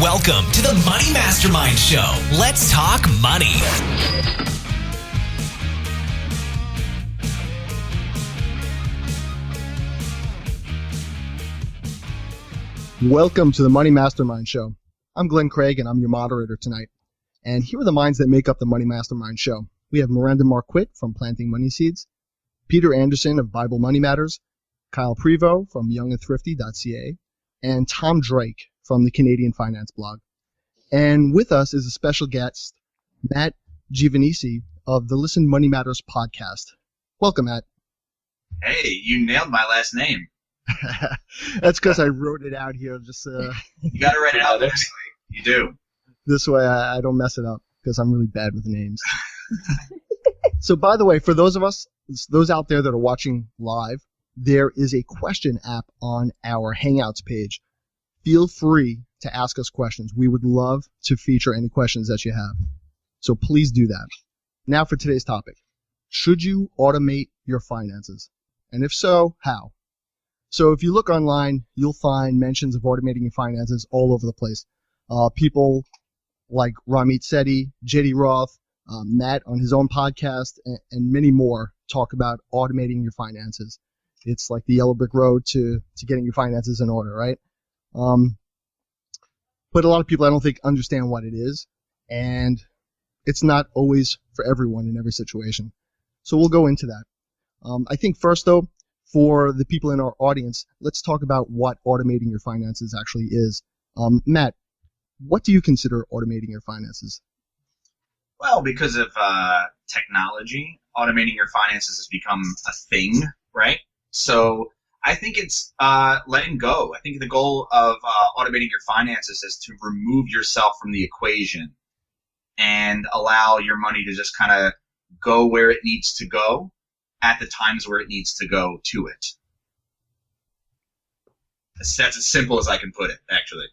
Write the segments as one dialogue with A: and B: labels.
A: Welcome to the Money Mastermind Show. Let's talk money.
B: Welcome to the Money Mastermind Show. I'm Glenn Craig, and I'm your moderator tonight. And here are the minds that make up the Money Mastermind Show. We have Miranda Marquit from Planting Money Seeds, Peter Anderson of Bible Money Matters, Kyle Prevost from youngandthrifty.ca, and Tom Drake from the Canadian Finance Blog. And with us is a special guest, Matt Giovanisi of the Listen Money Matters podcast. Welcome, Matt.
C: Hey, you nailed my last name.
B: That's because I wrote it out here. Just
C: You got to write it out anyway. You do.
B: This way I don't mess it up because I'm really bad with names. So, by the way, for those out there that are watching live, there is a question app on our Hangouts page. Feel free to ask us questions. We would love to feature any questions that you have. So please do that. Now for today's topic. Should you automate your finances? And if so, how? So if you look online, you'll find mentions of automating your finances all over the place. People like Ramit Sethi, JD Roth, Matt on his own podcast, and many more talk about automating your finances. It's like the yellow brick road to getting your finances in order, right? But a lot of people, I don't think, understand what it is, and it's not always for everyone in every situation. So we'll go into that. I think first, though, for the people in our audience, let's talk about what automating your finances actually is. Matt, what do you consider automating your finances?
C: Well, because of technology, automating your finances has become a thing, right? So I think it's letting go. I think the goal of automating your finances is to remove yourself from the equation and allow your money to just kind of go where it needs to go at the times where it needs to go to it. That's as simple as I can put it, actually.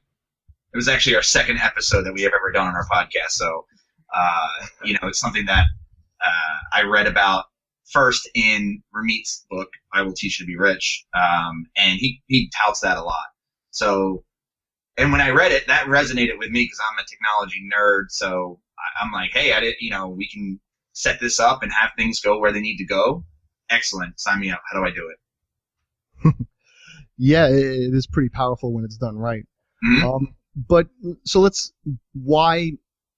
C: It was actually our second episode that we have ever done on our podcast. So, it's something that I read about first in Ramit's book, I Will Teach You to Be Rich. And he touts that a lot. So, and when I read it, that resonated with me because I'm a technology nerd. So I'm like, hey, we can set this up and have things go where they need to go. Excellent. Sign me up. How do I do it?
B: Yeah, it is pretty powerful when it's done right.
C: Mm-hmm.
B: But so why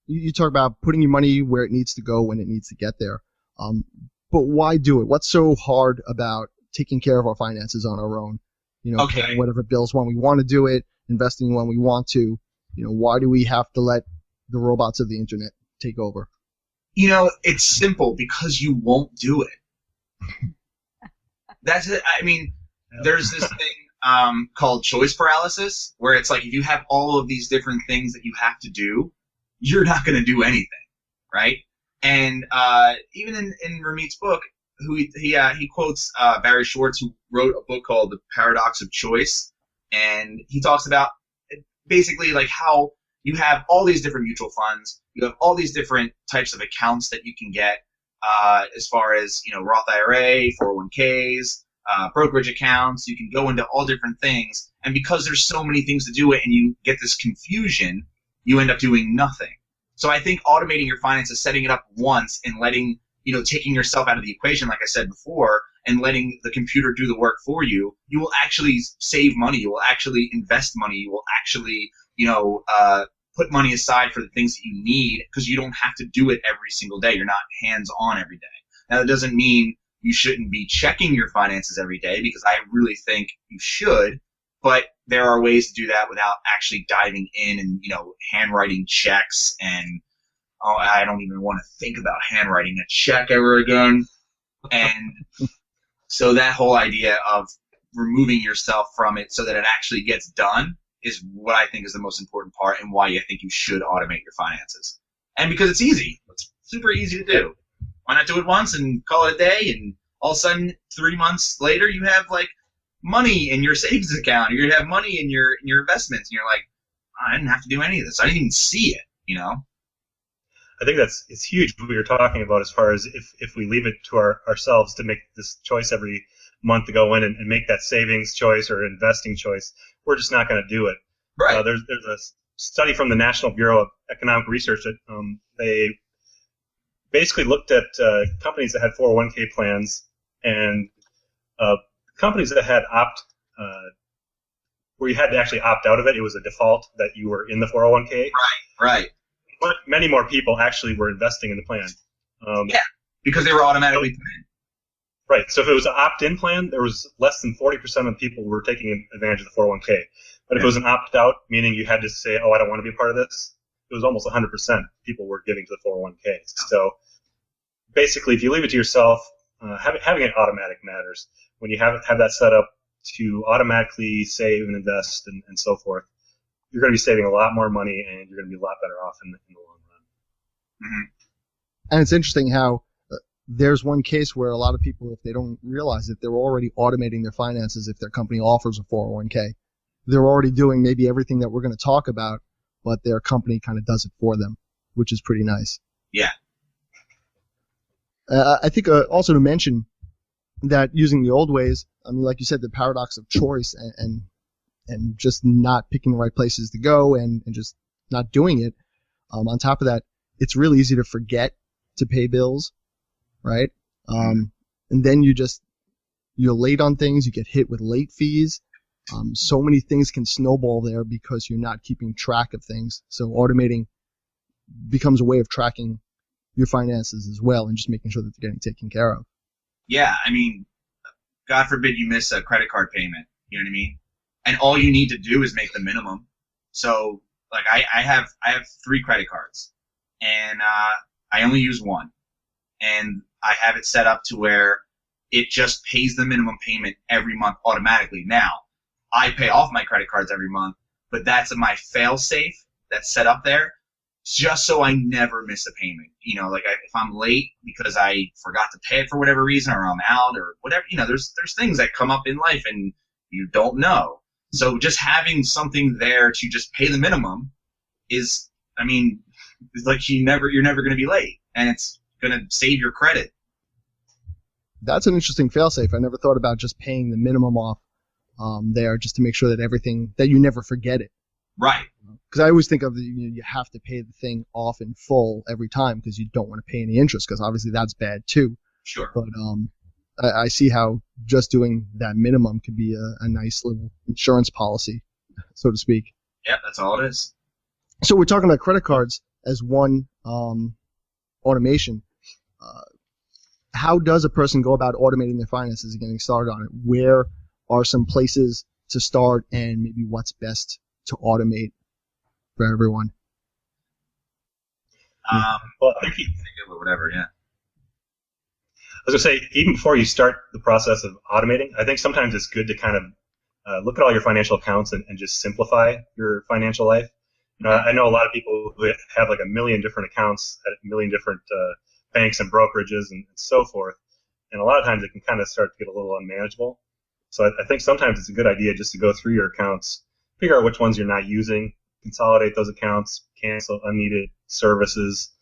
B: you talk about putting your money where it needs to go when it needs to get there. But why do it? What's so hard about taking care of our finances on our own? Paying whatever bills when we want to do it, investing when we want to. Why do we have to let the robots of the internet take over?
C: It's simple because you won't do it. That's it. I mean, there's this thing called choice paralysis, where it's like if you have all of these different things that you have to do, you're not going to do anything, right? And even in Ramit's book, he quotes Barry Schwartz, who wrote a book called The Paradox of Choice, and he talks about basically like how you have all these different mutual funds, you have all these different types of accounts that you can get, as far as Roth IRA, 401ks, brokerage accounts. You can go into all different things, and because there's so many things to do it, and you get this confusion, you end up doing nothing. So I think automating your finances, setting it up once and letting, taking yourself out of the equation, like I said before, and letting the computer do the work for you, you will actually save money. You will actually invest money. You will actually, put money aside for the things that you need because you don't have to do it every single day. You're not hands-on every day. Now, that doesn't mean you shouldn't be checking your finances every day, because I really think you should, but there are ways to do that without actually diving in and, handwriting checks. And, I don't even want to think about handwriting a check ever again. And so that whole idea of removing yourself from it so that it actually gets done is what I think is the most important part, and why I think you should automate your finances. And because it's easy. It's super easy to do. Why not do it once and call it a day, and all of a sudden 3 months later you have like money in your savings account, or you have money in your investments, and you're like, I didn't have to do any of this. I didn't even see it,
D: I think it's huge what you're talking about, as far as if we leave it to ourselves to make this choice every month to go in and make that savings choice or investing choice, we're just not going to do it.
C: Right.
D: There's study from the National Bureau of Economic Research that they basically looked at companies that had 401k plans and companies that had where you had to actually opt out of it. It was a default that you were in the 401k.
C: Right.
D: But many more people actually were investing in the plan.
C: Yeah, because they were automatically put in.
D: Right. So if it was an opt-in plan, there was less than 40% of people were taking advantage of the 401k. But if it was an opt-out, meaning you had to say, oh, I don't want to be a part of this, it was almost 100% people were giving to the 401k. So basically, if you leave it to yourself, having it automatic matters. When you have that set up to automatically save and invest and so forth, you're going to be saving a lot more money and you're going to be a lot better off in the long run.
C: Mm-hmm.
B: And it's interesting how there's one case where a lot of people, if they don't realize it, they're already automating their finances if their company offers a 401k. They're already doing maybe everything that we're going to talk about, but their company kind of does it for them, which is pretty nice.
C: Yeah.
B: I think also to mention that using the old ways, I mean, like you said, the paradox of choice and just not picking the right places to go and just not doing it. On top of that, it's really easy to forget to pay bills, right? And then you're late on things. You get hit with late fees. So many things can snowball there because you're not keeping track of things. So automating becomes a way of tracking your finances as well and just making sure that they're getting taken care of.
C: Yeah, I mean, God forbid you miss a credit card payment. You know what I mean? And all you need to do is make the minimum. So, like, I have 3 credit cards, and I only use one, and I have it set up to where it just pays the minimum payment every month automatically. Now, I pay off my credit cards every month, but that's my fail safe that's set up there just so I never miss a payment. You know, like if I'm late because I forgot to pay it for whatever reason, or I'm out or whatever, you know, there's things that come up in life and you don't know. So just having something there to just pay the minimum is, I mean, it's like you're never going to be late, and it's going to save your credit.
B: That's an interesting fail-safe. I never thought about just paying the minimum off there just to make sure that that you never forget it.
C: Right.
B: Because I always think of you have to pay the thing off in full every time because you don't want to pay any interest, because obviously that's bad too.
C: Sure.
B: But I see how just doing that minimum could be a nice little insurance policy, so to speak.
C: Yeah, that's all it is.
B: So we're talking about credit cards as one automation. How does a person go about automating their finances and getting started on it? Where are some places to start, and maybe what's best to automate for everyone?
D: Well, I think
C: whatever, yeah.
D: I was going to say, even before you start the process of automating, I think sometimes it's good to kind of look at all your financial accounts and just simplify your financial life. You know, I know a lot of people who have like a million different accounts at a million different banks and brokerages and so forth. And a lot of times it can kind of start to get a little unmanageable. So I think sometimes it's a good idea just to go through your accounts, figure out which ones you're not using, consolidate those accounts, cancel unneeded services,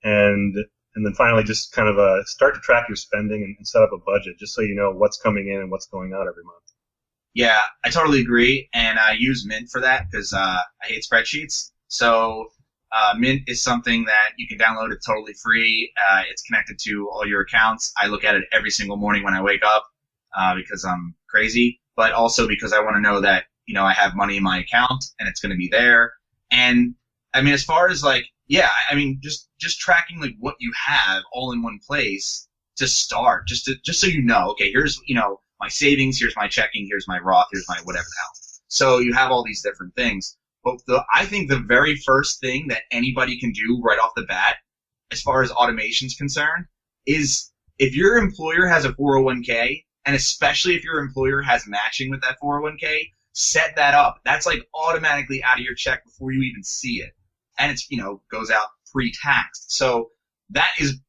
D: and then finally just kind of start to track your spending and set up a budget just so you know what's coming in and what's going out every month.
C: Yeah, I totally agree, and I use Mint for that because I hate spreadsheets. So Mint is something that you can download. It's totally free. It's connected to all your accounts. I look at it every single morning when I wake up because I'm crazy, but also because I want to know that, you know, I have money in my account and it's going to be there. And I mean, as far as like, yeah, I mean, just tracking like what you have all in one place to start, just so you know, okay, here's, you know, my savings, here's my checking, here's my Roth, here's my whatever the hell. So you have all these different things. But I think the very first thing that anybody can do right off the bat, as far as automation is concerned, is if your employer has a 401k, and especially if your employer has matching with that 401k, set that up. That's like automatically out of your check before you even see it. And it's, you know, goes out pre-taxed. So that is,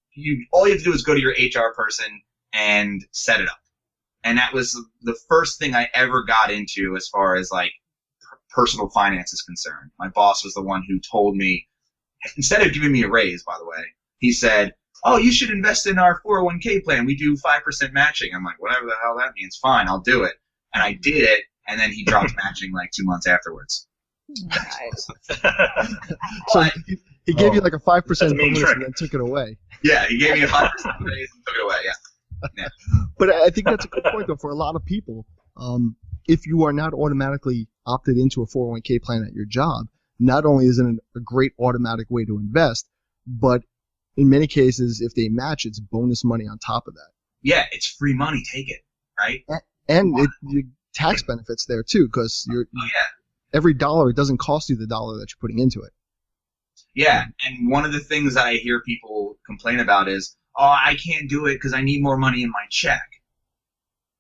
C: all you have to do is go to your HR person and set it up. And that was the first thing I ever got into as far as like personal finance is concerned. My boss was the one who told me, instead of giving me a raise, by the way, he said, oh, you should invest in our 401k plan. We do 5% matching. I'm like, whatever the hell that means, fine, I'll do it. And I did it, and then he dropped matching like 2 months afterwards.
E: Nice.
B: So he gave you like a 5%
D: That's a mean
B: bonus
D: trick.
B: and then took it away.
C: Yeah, he gave me a 5% raise and took it away. Yeah.
B: But I think that's a good point, though, for a lot of people. If you are not automatically opted into a 401k plan at your job, not only is it a great automatic way to invest, but in many cases, if they match, it's bonus money on top of that.
C: Yeah, it's free money. Take it, right?
B: And the tax benefits there, too, because
C: Oh, yeah.
B: every dollar, it doesn't cost you the dollar that you're putting into it.
C: Yeah, and one of the things that I hear people complain about is, oh, I can't do it because I need more money in my check.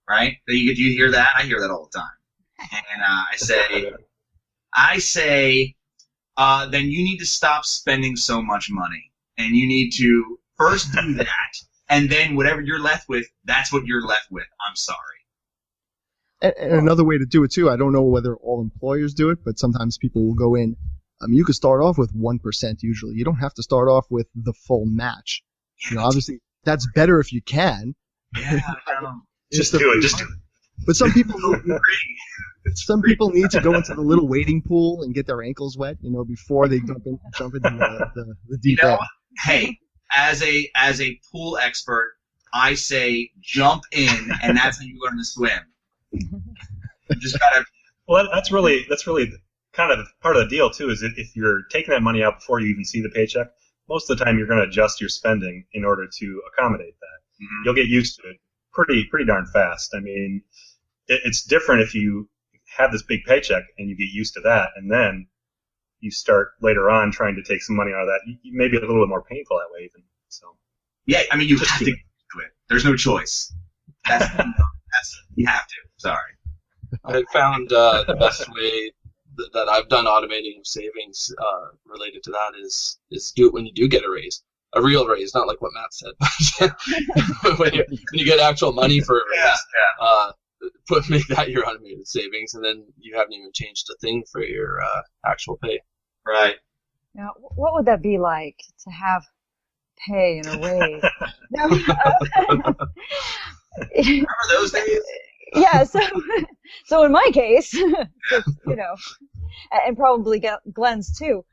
C: Right? Do you hear that? I hear that all the time. And I say, then you need to stop spending so much money. And you need to first do that, and then whatever you're left with, that's what you're left with. I'm sorry.
B: And another way to do it, too, I don't know whether all employers do it, but sometimes people will go in. You could start off with 1% usually. You don't have to start off with the full match. Obviously, that's better if you can.
C: Yeah,
D: Just do it.
B: But some people need to go into the little wading pool and get their ankles wet, before they jump into the deep end.
C: Hey, as a pool expert, I say jump in, and that's how you learn to swim. You just gotta.
D: Well, that's really kind of part of the deal too. Is if you're taking that money out before you even see the paycheck, most of the time you're going to adjust your spending in order to accommodate that. Mm-hmm. You'll get used to it pretty darn fast. I mean, it's different if you have this big paycheck and you get used to that, and then you start later on trying to take some money out of that. You may be a little bit more painful that way, even. So.
C: Yeah, I mean, you have to do it. There's no choice. You have to. Sorry.
F: I found the best way that I've done automating of savings related to that is do it when you do get a raise. A real raise, not like what Matt said. when you get actual money for a raise, make that your automated savings, and then you haven't even changed a thing for your actual pay.
C: Right.
E: Now, what would that be like to have pay and a raise?
C: Remember those days?
E: Yeah, so in my case, and probably Glenn's too,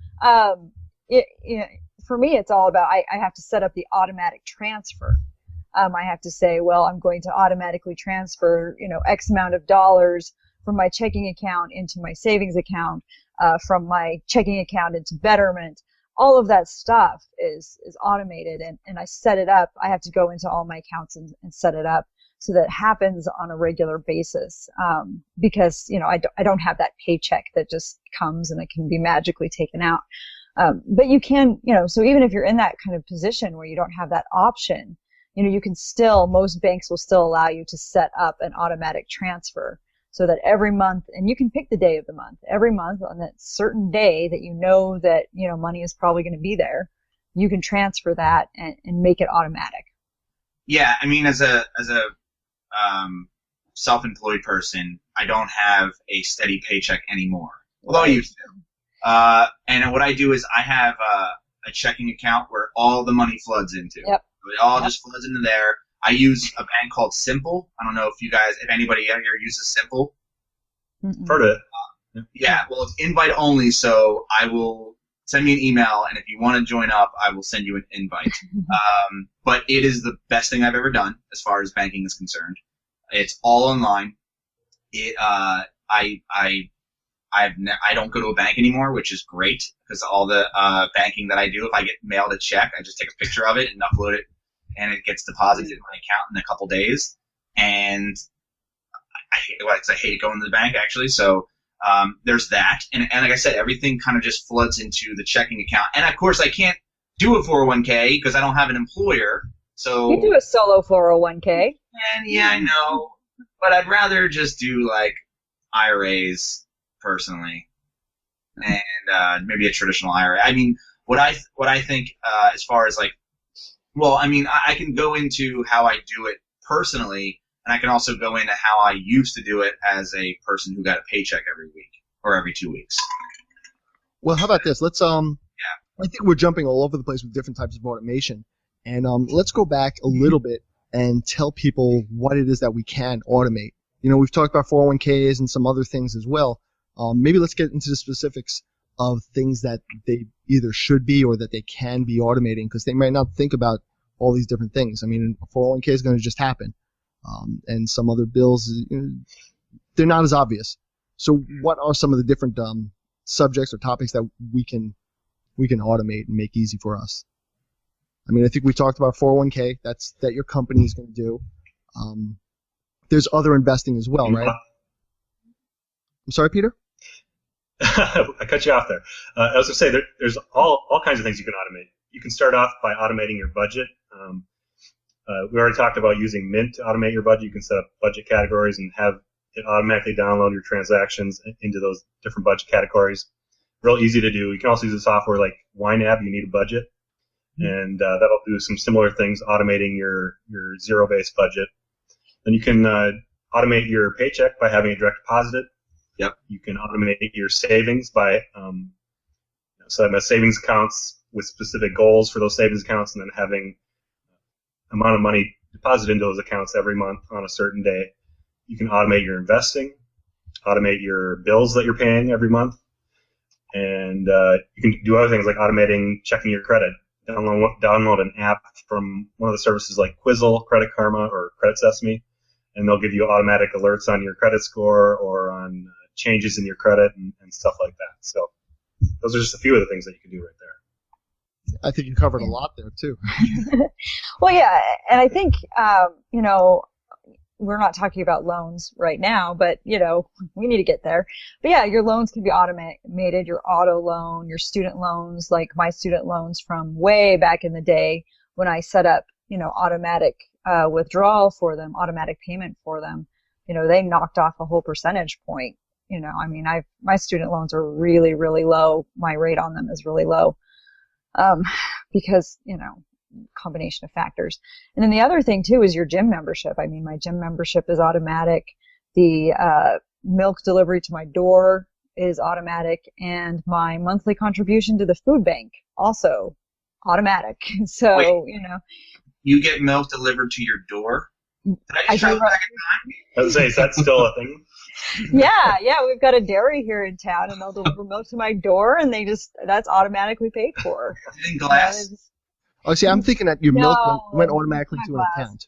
E: for me it's all about I have to set up the automatic transfer. I have to say, well, I'm going to automatically transfer, X amount of dollars from my checking account into my savings account, from my checking account into Betterment. All of that stuff is automated, and I set it up. I have to go into all my accounts and set it up so that it happens on a regular basis, because I don't have that paycheck that just comes and it can be magically taken out. But you can, so even if you're in that kind of position where you don't have that option, you can still, most banks will still allow you to set up an automatic transfer so that every month, and you can pick the day of the month, every month on that certain day that that, money is probably going to be there, you can transfer that and make it automatic.
C: Yeah, I mean, as a self-employed person, I don't have a steady paycheck anymore. Although I used to. And what I do is I have a checking account where all the money floods into.
E: Yep.
C: It all just floods into there. I use a bank called Simple. I don't know if anybody out here uses Simple.
D: Heard of it.
C: Yeah, well, it's invite only, so I will send me an email, and if you want to join up, I will send you an invite. But it is the best thing I've ever done as far as banking is concerned. It's all online. I don't go to a bank anymore, which is great because all the banking that I do, if I get mailed a check, I just take a picture of it and upload it, and it gets deposited in my account in a couple days. And I hate going to the bank, actually. So there's that. And like I said, everything kind of just floods into the checking account. And, of course, I can't do a 401k because I don't have an employer. So
E: you do a solo 401k.
C: And yeah, I know. But I'd rather just do, like, IRAs personally, and maybe a traditional IRA. I mean, what I think as far as like, well, I mean, I can go into how I do it personally, and I can also go into how I used to do it as a person who got a paycheck every week or every 2 weeks.
B: Well, how about this? Let's I think we're jumping all over the place with different types of automation, and let's go back a little bit and tell people what it is that we can automate. We've talked about 401ks and some other things as well. Maybe let's get into the specifics of things that they either should be or that they can be automating, because they might not think about all these different things. I mean, 401k is going to just happen, and some other bills, they're not as obvious. So, what are some of the different subjects or topics that we can automate and make easy for us? I mean, I think we talked about 401k. That your company is going to do. There's other investing as well, right? I'm sorry, Peter?
D: I cut you off there. I was going to say there's all kinds of things you can automate. You can start off by automating your budget. We already talked about using Mint to automate your budget. You can set up budget categories and have it automatically download your transactions into those different budget categories. Real easy to do. You can also use a software like YNAB. You need a budget, and that'll do some similar things, automating your zero-based budget. Then you can automate your paycheck by having it direct deposited.
C: Yep.
D: You can automate your savings by setting up savings accounts with specific goals for those savings accounts, and then having amount of money deposited into those accounts every month on a certain day. You can automate your investing, automate your bills that you're paying every month, and you can do other things like automating checking your credit. Download an app from one of the services like Quizzle, Credit Karma, or Credit Sesame, and they'll give you automatic alerts on your credit score or on changes in your credit and stuff like that. So those are just a few of the things that you can do right there.
B: I think you covered a lot there too.
E: Well, yeah, and I think we're not talking about loans right now, but we need to get there. But yeah, your loans can be automated. Your auto loan, your student loans, like my student loans from way back in the day when I set up automatic withdrawal for them, automatic payment for them. They knocked off a whole percentage point. I mean, my student loans are really, really low. My rate on them is really low, because, combination of factors. And then the other thing too is your gym membership. I mean, my gym membership is automatic. The milk delivery to my door is automatic, and my monthly contribution to the food bank also automatic. So,
C: Wait, you get milk delivered to your door? Did I just travel back in time?
D: I was saying, is that still a thing?
E: Yeah, we've got a dairy here in town, and they'll deliver milk to my door, and that's automatically paid for.
C: In glass?
B: Oh, see, I'm thinking that your milk went automatically to an account.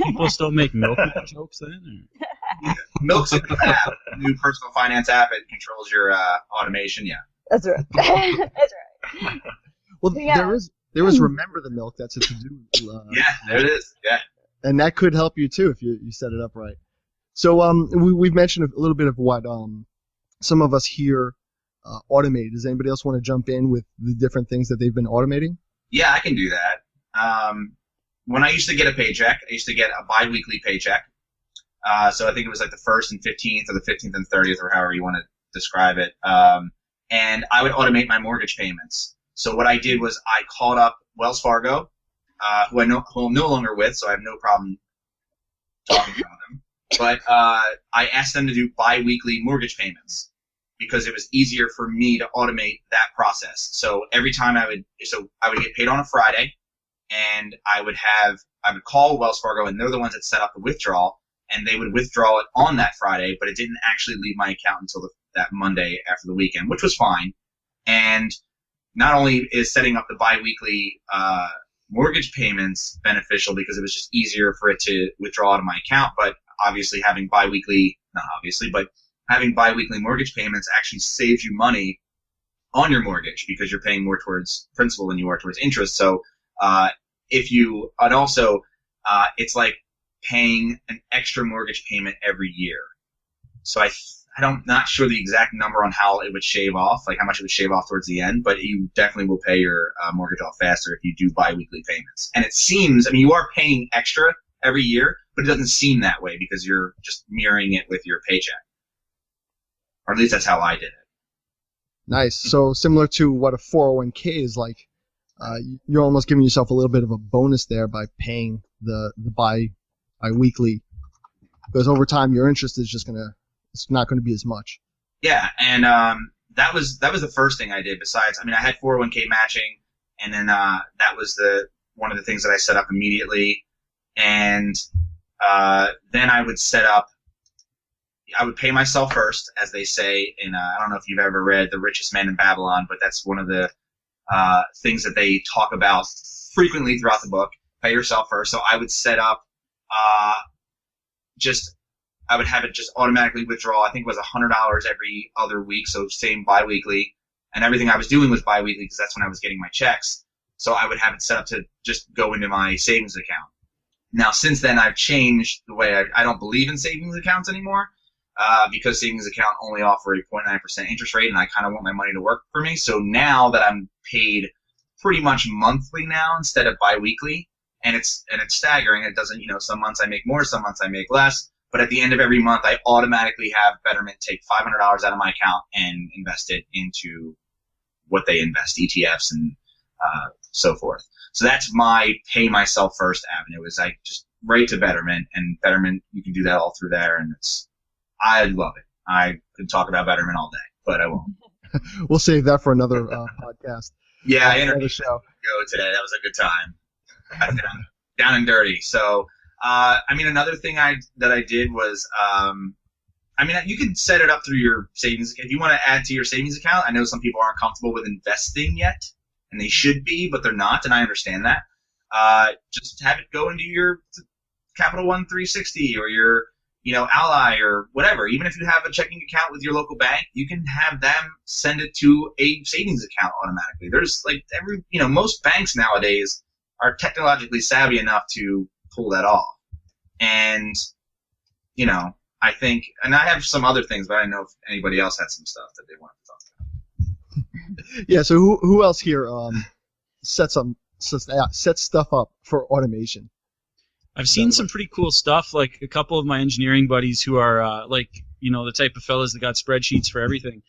G: People still make milk jokes then?
C: Milk's a new app, new personal finance app. It controls your automation. Yeah,
E: that's right. That's right.
B: Well, yeah. there is Remember the Milk. That's a to-do.
C: Yeah, there it is. Yeah,
B: and that could help you too if you set it up right. So we've mentioned a little bit of what some of us here automate. Does anybody else want to jump in with the different things that they've been automating?
C: Yeah, I can do that. When I used to get a paycheck, I used to get a bi-weekly paycheck. So I think it was like the 1st and 15th or the 15th and 30th or however you want to describe it. And I would automate my mortgage payments. So what I did was I called up Wells Fargo, who I'm no longer with, so I have no problem talking about them. But I asked them to do bi-weekly mortgage payments because it was easier for me to automate that process. So every time I would get paid on a Friday, and I would call Wells Fargo, and they're the ones that set up the withdrawal, and they would withdraw it on that Friday, but it didn't actually leave my account until that Monday after the weekend, which was fine. And not only is setting up the bi-weekly mortgage payments beneficial because it was just easier for it to withdraw out of my account, but having bi-weekly mortgage payments actually saves you money on your mortgage because you're paying more towards principal than you are towards interest. So it's like paying an extra mortgage payment every year. So I'm not sure the exact number on how it would shave off, like how much it would shave off towards the end, but you definitely will pay your mortgage off faster if you do bi-weekly payments. And it seems, you are paying extra every year, but it doesn't seem that way because you're just mirroring it with your paycheck. Or at least that's how I did it.
B: Nice. So similar to what a 401k is like, you're almost giving yourself a little bit of a bonus there by paying the bi-weekly, because over time your interest is it's not going to be as much.
C: Yeah, and that was the first thing I did. Besides, I had 401k matching, and then that was one of the things that I set up immediately, and then I would set up I would pay myself first, as they say in, I don't know if you've ever read The Richest Man in Babylon, but that's one of the things that they talk about frequently throughout the book. Pay yourself first. So I would set up I would have it just automatically withdraw. I think it was $100 every other week, so same biweekly. And everything I was doing was biweekly because that's when I was getting my checks. So I would have it set up to just go into my savings account. Now, since then, I've changed the way I don't believe in savings accounts anymore because savings account only offer a 0.9% interest rate, and I kind of want my money to work for me. So now that I'm paid pretty much monthly now instead of biweekly, and it's staggering. It doesn't, some months I make more, some months I make less. But at the end of every month, I automatically have Betterment take $500 out of my account and invest it into what they invest, ETFs and so forth. So that's my pay myself first avenue. Is I just right to Betterment, and Betterment, you can do that all through there, and I love it. I could talk about Betterment all day, but I won't.
B: We'll save that for another podcast.
C: Yeah, I interviewed
B: another show.
C: Go today. That was a good time. Down and dirty. So, another thing that I did was, you can set it up through your savings. If you want to add to your savings account, I know some people aren't comfortable with investing yet, and they should be, but they're not, and I understand that. Just have it go into your Capital One 360 or your, Ally or whatever. Even if you have a checking account with your local bank, you can have them send it to a savings account automatically. There's most banks nowadays are technologically savvy enough to pull that off. And, I think, and I have some other things, but I don't know if anybody else had some stuff that they wanted to talk about.
B: Yeah, so who else here sets stuff up for automation?
G: I've seen some pretty cool stuff, like a couple of my engineering buddies who are the type of fellas that got spreadsheets for everything.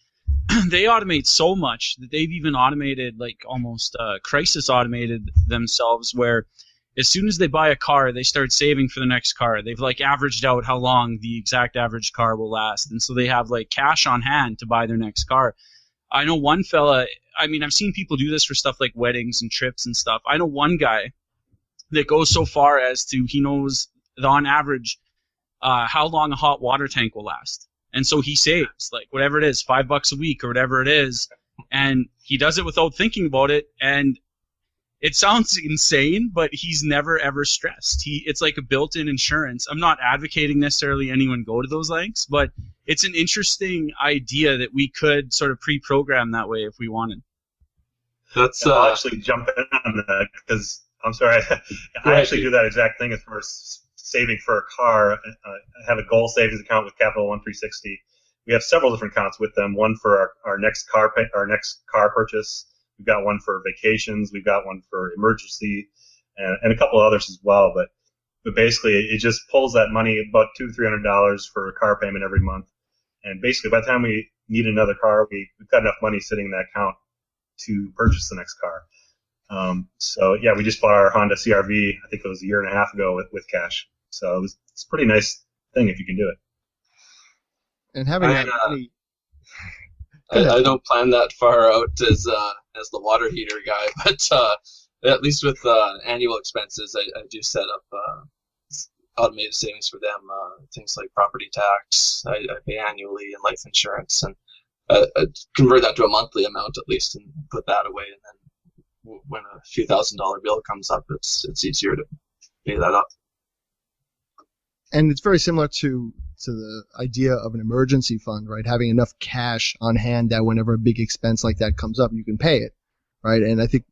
G: They automate so much that they've even automated, almost crisis automated themselves, where as soon as they buy a car, they start saving for the next car. They've averaged out how long the exact average car will last, and so they have cash on hand to buy their next car. I know one fella, I've seen people do this for stuff like weddings and trips and stuff. I know one guy that goes so far as to, he knows on average how long a hot water tank will last. And so he saves, whatever it is, $5 a week or whatever it is, and he does it without thinking about it. And it sounds insane, but he's never ever stressed. It's like a built-in insurance. I'm not advocating necessarily anyone go to those lengths, but it's an interesting idea that we could sort of pre-program that way if we wanted.
D: I'll actually jump in on that because I'm sorry, I actually do that exact thing as far as saving for a car. I have a goal savings account with Capital One 360. We have several different accounts with them. One for our next car purchase. We've got one for vacations. We've got one for emergency, and a couple of others as well. But basically, it just pulls that money, about $200-300 for a car payment every month. And basically, by the time we need another car, we've got enough money sitting in that account to purchase the next car. We just bought our Honda CR-V, I think it was a year and a half ago with cash. So it's a pretty nice thing if you can do it.
B: And having that money.
F: I don't plan that far out as the water heater guy, but at least with annual expenses, I do set up automated savings for them. Things like property tax, I pay annually, and life insurance, and I convert that to a monthly amount at least, and put that away. And then when a few $1,000 bill comes up, it's easier to pay that up.
B: And it's very similar to the idea of an emergency fund, right? Having enough cash on hand that whenever a big expense like that comes up, you can pay it, right? And I think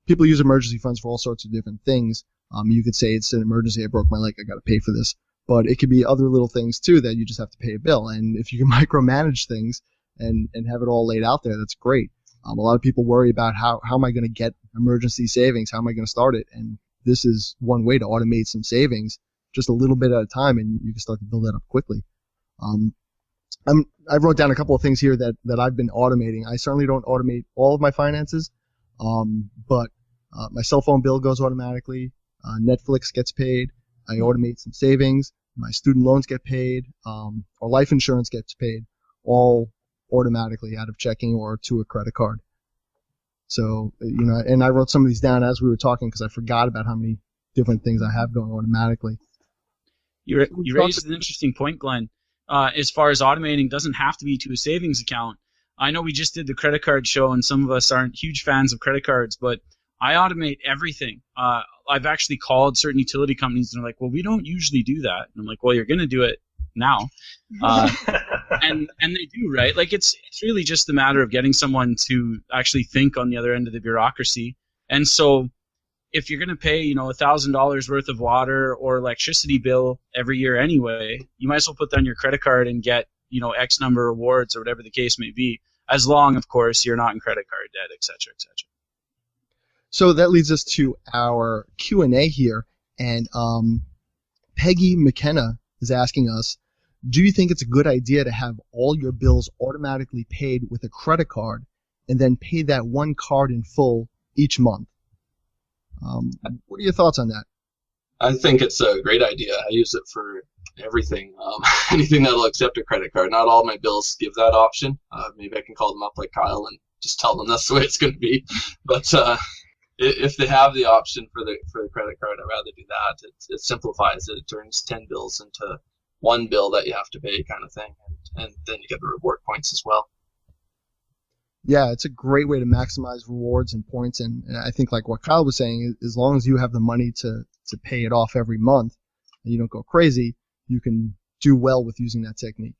B: people use emergency funds for all sorts of different things. You could say it's an emergency. I broke my leg. I got to pay for this. But it could be other little things too that you just have to pay a bill. And if you can micromanage things and have it all laid out there, that's great. A lot of people worry about how am I going to get emergency savings? How am I going to start it? And this is one way to automate some savings, just a little bit at a time, and you can start to build that up quickly. I wrote down a couple of things here that I've been automating. I certainly don't automate all of my finances, but my cell phone bill goes automatically. Netflix gets paid. I automate some savings. My student loans get paid, or life insurance gets paid, all automatically out of checking or to a credit card. So, and I wrote some of these down as we were talking because I forgot about how many different things I have going automatically.
G: You raised an interesting point, Glenn. as far as automating, doesn't have to be to a savings account. I know we just did the credit card show, and some of us aren't huge fans of credit cards, but I automate everything. I've actually called certain utility companies, and they're like, well, we don't usually do that. And I'm like, well, you're going to do it now. And they do, right? Like, it's really just a matter of getting someone to actually think on the other end of the bureaucracy. And so if you're going to pay, $1,000 worth of water or electricity bill every year anyway, you might as well put that on your credit card and get, X number of rewards or whatever the case may be, as long, of course, you're not in credit card debt, et cetera, et cetera.
B: So that leads us to our Q&A here. And Peggy McKenna is asking us, do you think it's a good idea to have all your bills automatically paid with a credit card and then pay that one card in full each month? What are your thoughts on that?
F: I think it's a great idea. I use it for everything. Anything that'll accept a credit card. Not all my bills give that option. Maybe I can call them up like Kyle and just tell them that's the way it's going to be. But if they have the option for the credit card, I'd rather do that. It simplifies it. It turns 10 bills into one bill that you have to pay, kind of thing, and then you get the reward points as well.
B: Yeah, it's a great way to maximize rewards and points, and I think like what Kyle was saying, as long as you have the money to pay it off every month and you don't go crazy, you can do well with using that technique.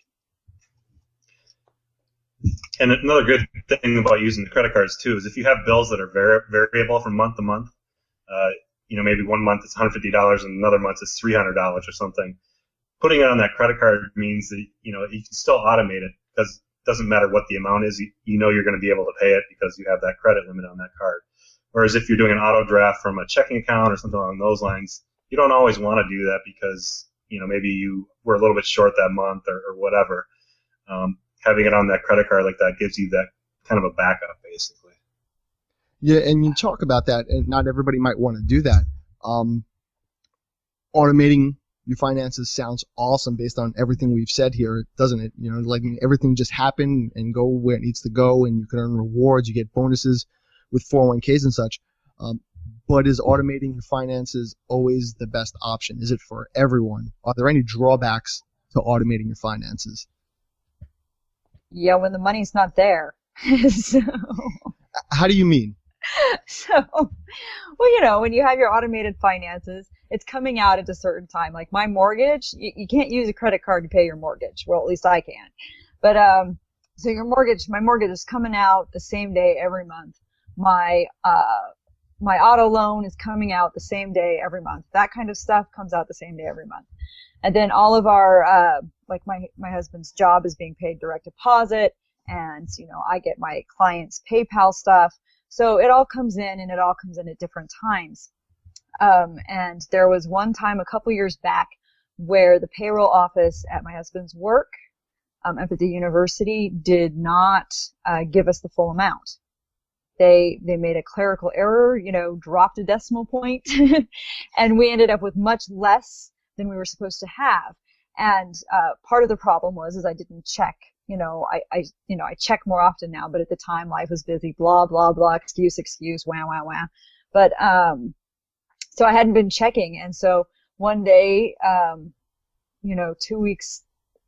D: And another good thing about using the credit cards too is if you have bills that are variable from month to month, maybe one month it's $150 and another month it's $300 or something. Putting it on that credit card means that you can still automate it because it doesn't matter what the amount is. You're going to be able to pay it because you have that credit limit on that card. Whereas if you're doing an auto draft from a checking account or something along those lines, you don't always want to do that because maybe you were a little bit short that month or whatever. Having it on that credit card like that gives you that kind of a backup, basically.
B: Yeah, and you talk about that, and not everybody might want to do that. Automating your finances sounds awesome based on everything we've said here, doesn't it? Everything just happen and go where it needs to go, and you can earn rewards, you get bonuses with 401ks and such. But is automating your finances always the best option? Is it for everyone? Are there any drawbacks to automating your finances?
E: Yeah, when the money's not there. So,
B: how do you mean?
E: When you have your automated finances, it's coming out at a certain time. Like my mortgage, you can't use a credit card to pay your mortgage. Well, at least I can. But so my mortgage is coming out the same day every month. My auto loan is coming out the same day every month. That kind of stuff comes out the same day every month. And then all of our, my husband's job is being paid direct deposit, and, I get my clients' PayPal stuff. So it all comes in, and it all comes in at different times. And there was one time a couple years back where the payroll office at my husband's work, up at the university, did not give us the full amount. They made a clerical error, dropped a decimal point, and we ended up with much less than we were supposed to have. And part of the problem was I didn't check. I check more often now, but at the time life was busy, blah, blah, blah, excuse, wah, wah, wah. But so I hadn't been checking. And so one day, 2 weeks,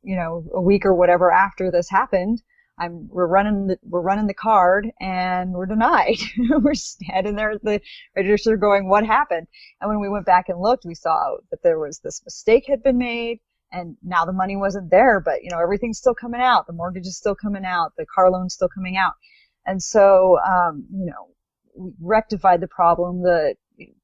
E: a week or whatever after this happened, we're running the card and we're denied. We're standing there at the register going, what happened? And when we went back and looked, we saw that there was this mistake had been made, and now the money wasn't there, but everything's still coming out. The mortgage is still coming out. The car loan's still coming out. And so, we rectified the problem.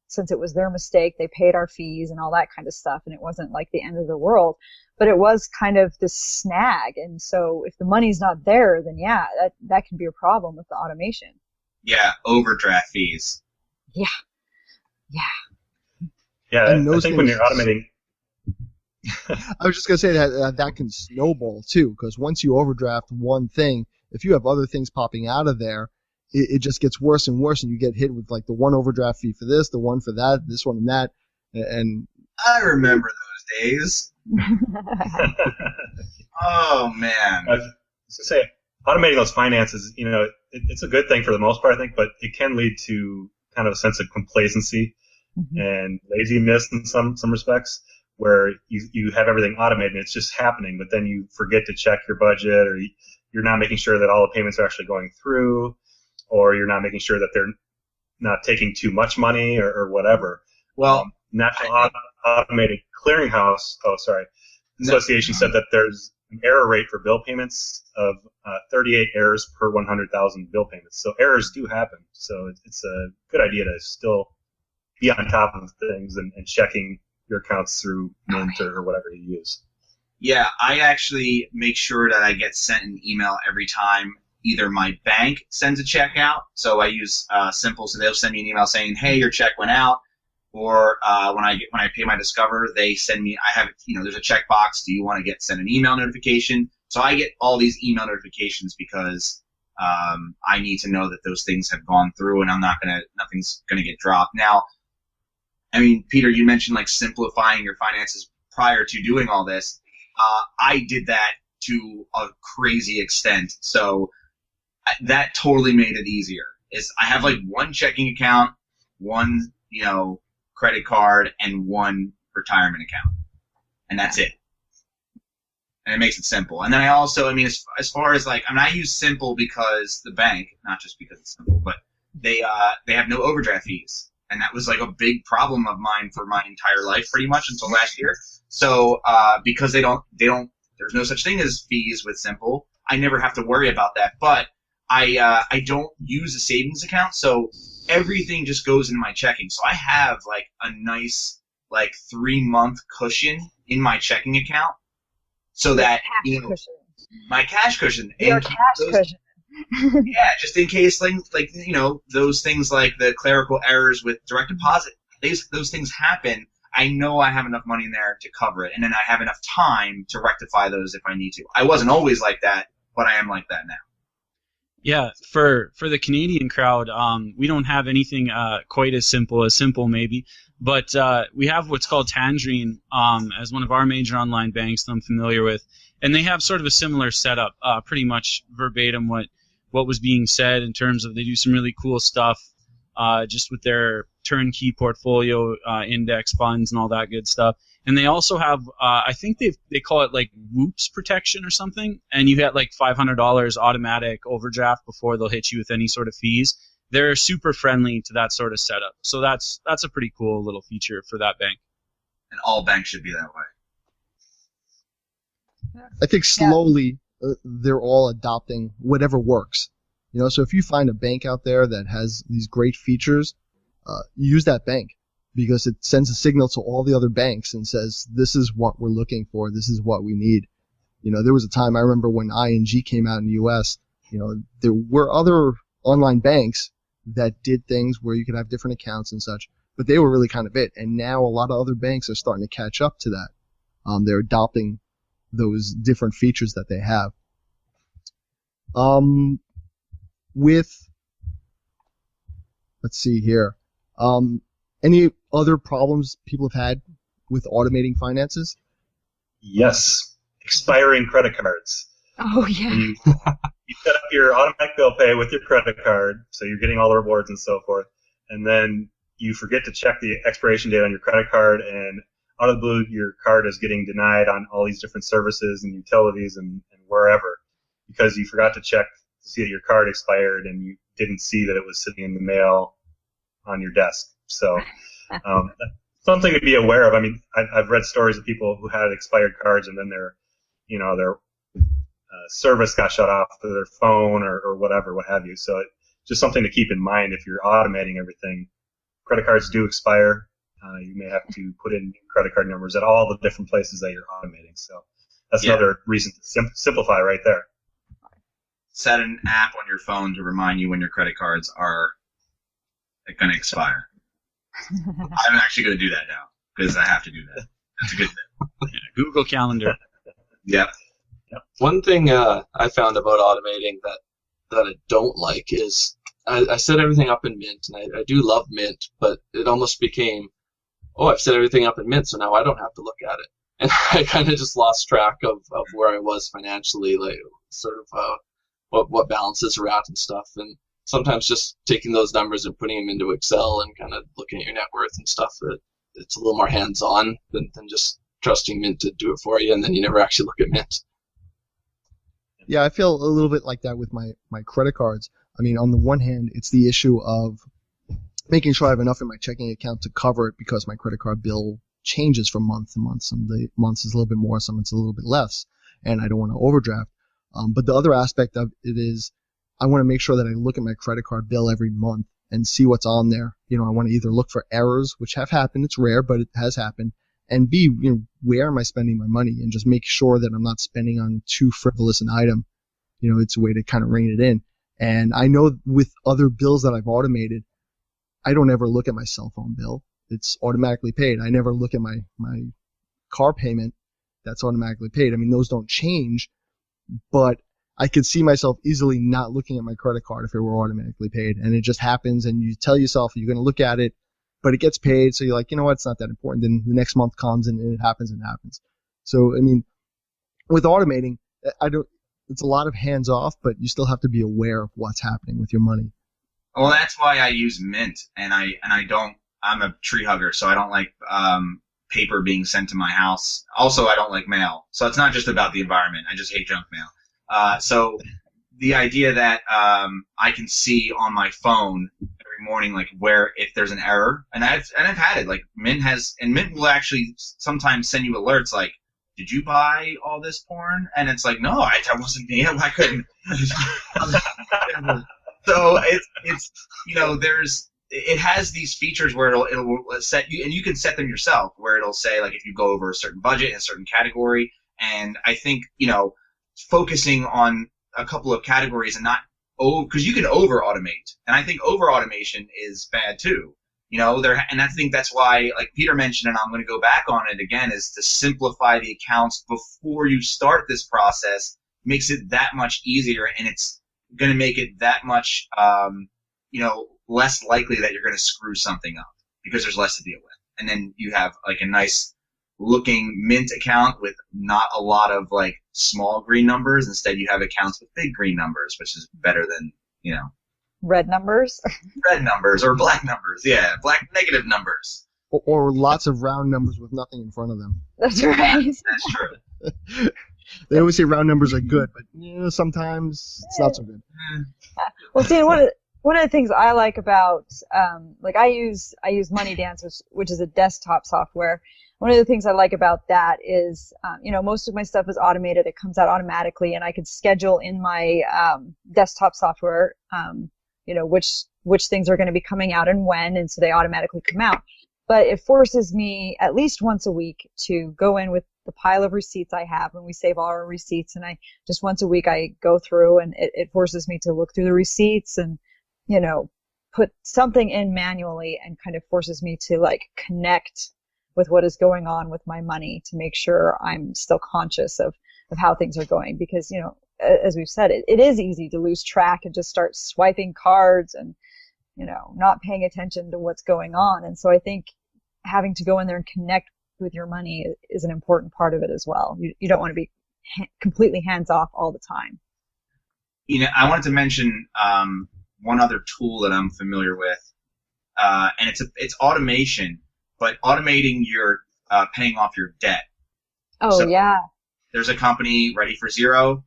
E: Since it was their mistake, they paid our fees and all that kind of stuff, and it wasn't like the end of the world. But it was kind of this snag, and so if the money's not there, then yeah, that can be a problem with the automation.
C: Yeah, overdraft fees.
E: Yeah.
D: Yeah, I think when you're automating...
B: I was just going to say that can snowball too, because once you overdraft one thing, if you have other things popping out of there, it just gets worse and worse, and you get hit with like the one overdraft fee for this, the one for that, this one and that, and
C: I remember those days. Oh man!
D: I was going to say, automating those finances, it's a good thing for the most part, I think, but it can lead to kind of a sense of complacency and laziness in some respects, where you have everything automated and it's just happening, but then you forget to check your budget, or you're not making sure that all the payments are actually going through, or you're not making sure that they're not taking too much money or whatever.
C: Well,
D: National Automated Clearinghouse Association said that there's an error rate for bill payments of 38 errors per 100,000 bill payments. So errors do happen. So it's a good idea to still be on top of things and checking your accounts through Mint or whatever you use.
C: Yeah, I actually make sure that I get sent an email every time either my bank sends a check out. So I use Simple, so they'll send me an email saying, "Hey, your check went out." Or when I pay my Discover, they send me. I have there's a checkbox. Do you want to send an email notification? So I get all these email notifications because I need to know that those things have gone through, and nothing's gonna get dropped. Now, I mean, Peter, you mentioned like simplifying your finances prior to doing all this. I did that to a crazy extent. So that totally made it easier. I have like one checking account, one credit card, and one retirement account, and that's it. And it makes it simple. And then I also, as far as I use Simple because the bank, not just because it's simple, but they have no overdraft fees, and that was like a big problem of mine for my entire life, pretty much until last year. So because there's no such thing as fees with Simple, I never have to worry about that. But I don't use a savings account, so everything just goes into my checking. So I have like a nice 3-month cushion in my checking account, so that my cash cushion.
E: Your cash cushion.
C: Yeah, just in case those things like the clerical errors with direct deposit, those things happen. I know I have enough money in there to cover it, and then I have enough time to rectify those if I need to. I wasn't always like that, but I am like that now.
G: Yeah, for the Canadian crowd, we don't have anything quite as simple maybe, but we have what's called Tangerine as one of our major online banks that I'm familiar with, and they have sort of a similar setup, pretty much verbatim what was being said in terms of they do some really cool stuff just with their turnkey portfolio index funds and all that good stuff. And they also have, I think they call it like Whoops protection or something, and you get like $500 automatic overdraft before they'll hit you with any sort of fees. They're super friendly to that sort of setup. So that's a pretty cool little feature for that bank.
C: And all banks should be that way.
B: I think slowly they're all adopting whatever works. So if you find a bank out there that has these great features, use that bank, because it sends a signal to all the other banks and says, this is what we're looking for, this is what we need. There was a time I remember when ING came out in the US, there were other online banks that did things where you could have different accounts and such, but they were really kind of it. And now a lot of other banks are starting to catch up to that. They're adopting those different features that they have. Let's see here. Any other problems people have had with automating finances?
D: Yes, expiring credit cards.
E: Oh, yeah.
D: You set up your automatic bill pay with your credit card, so you're getting all the rewards and so forth, and then you forget to check the expiration date on your credit card, and out of the blue, your card is getting denied on all these different services and utilities and wherever, because you forgot to check to see that your card expired and you didn't see that it was sitting in the mail on your desk. So something to be aware of. I've read stories of people who had expired cards and then their service got shut off to their phone or whatever, what have you. So just something to keep in mind if you're automating everything. Credit cards do expire. You may have to put in credit card numbers at all the different places that you're automating. So that's another reason to simplify right there.
C: Set an app on your phone to remind you when your credit cards are going to expire. I'm actually going to do that now because I have to do that. That's a good thing.
G: Yeah, Google Calendar.
C: Yep.
F: One thing I found about automating that I don't like is I set everything up in Mint, and I do love Mint, but it almost became, I've set everything up in Mint, so now I don't have to look at it. And I kind of just lost track of where I was financially, like sort of what balances are at and stuff. And sometimes just taking those numbers and putting them into Excel and kind of looking at your net worth and stuff, it's a little more hands-on than just trusting Mint to do it for you, and then you never actually look at Mint.
B: Yeah, I feel a little bit like that with my credit cards. I mean, on the one hand, it's the issue of making sure I have enough in my checking account to cover it because my credit card bill changes from month to month. Some months is a little bit more, some it's a little bit less, and I don't want to overdraft. But the other aspect of it is I want to make sure that I look at my credit card bill every month and see what's on there. You know, I want to either look for errors, which have happened. It's rare, but it has happened. And B, you know, where am I spending my money? And just make sure that I'm not spending on too frivolous an item. You know, it's a way to kind of rein it in. And I know with other bills that I've automated, I don't ever look at my cell phone bill. It's automatically paid. I never look at my car payment. That's automatically paid. I mean, those don't change, but I could see myself easily not looking at my credit card if it were automatically paid. And it just happens, and you tell yourself you're going to look at it, but it gets paid, so you're like, you know what, it's not that important. Then the next month comes, and it happens and happens. So, I mean, with automating, it's a lot of hands off, but you still have to be aware of what's happening with your money.
C: Well, that's why I use Mint, and I'm a tree hugger, so I don't like paper being sent to my house. Also, I don't like mail. So it's not just about the environment. I just hate junk mail. So the idea that I can see on my phone every morning, like if there's an error, and I've had it. Like Mint will actually sometimes send you alerts like, did you buy all this porn? And it's like, no, that wasn't me. I couldn't. So it's you know, it has these features where it'll set you, and you can set them yourself, where it'll say like if you go over a certain budget in a certain category. And I think, you know, focusing on a couple of categories and not because you can over automate, and I think over automation is bad too. You know, and I think that's why, like Peter mentioned, and I'm going to go back on it again, is to simplify the accounts before you start this process makes it that much easier, and it's going to make it that much, you know, less likely that you're going to screw something up because there's less to deal with. And then you have like a nice looking Mint account with not a lot of like small green numbers. Instead, you have accounts with big green numbers, which is better than, you know,
E: Red numbers?
C: Red numbers or black numbers. Yeah, black negative numbers.
B: Or lots of round numbers with nothing in front of them.
E: That's right.
C: That's true.
B: They always say round numbers are good, but you know, sometimes it's not so good.
E: Well, see, one of the things I like about, like I use MoneyDance, which is a desktop software. One of the things I like about that is, you know, most of my stuff is automated. It comes out automatically, and I can schedule in my desktop software, you know, which things are going to be coming out and when, and so they automatically come out. But it forces me at least once a week to go in with the pile of receipts I have, and we save all our receipts, and I just once a week I go through, and it forces me to look through the receipts and, you know, put something in manually, and kind of forces me to like connect with what is going on with my money to make sure I'm still conscious of how things are going. Because, you know, as we've said, it is easy to lose track and just start swiping cards and, you know, not paying attention to what's going on. And so I think having to go in there and connect with your money is an important part of it as well. You don't want to be completely hands off all the time.
C: You know, I wanted to mention one other tool that I'm familiar with, and it's automation, but automating your paying off your debt.
E: Oh, so yeah.
C: There's a company, Ready for Zero,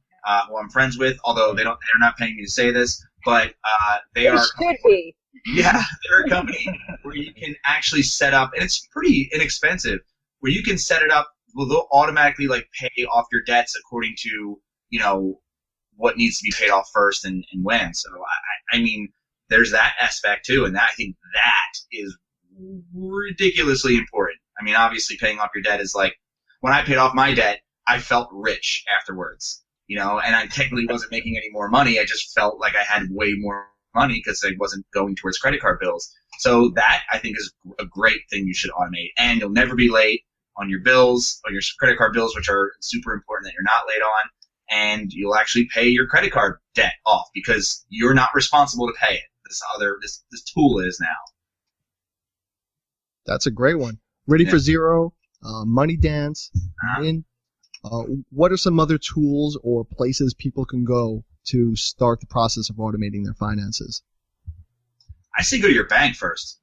C: who I'm friends with, although they're not paying me to say this, but they are.
E: Should be.
C: Yeah, they're a company where you can actually set up, and it's pretty inexpensive, where you can set it up. Well, they'll automatically like pay off your debts according to, you know, what needs to be paid off first and when. So I mean, there's that aspect too, and I think that is ridiculously important. I mean, obviously paying off your debt is like, when I paid off my debt, I felt rich afterwards, you know, and I technically wasn't making any more money. I just felt like I had way more money because I wasn't going towards credit card bills. So that, I think, is a great thing you should automate. And you'll never be late on your bills, or your credit card bills, which are super important that you're not late on. And you'll actually pay your credit card debt off because you're not responsible to pay it. This tool is now.
B: That's a great one. Ready for Zero, MoneyDance, Mint. What are some other tools or places people can go to start the process of automating their finances?
C: I say go to your bank first.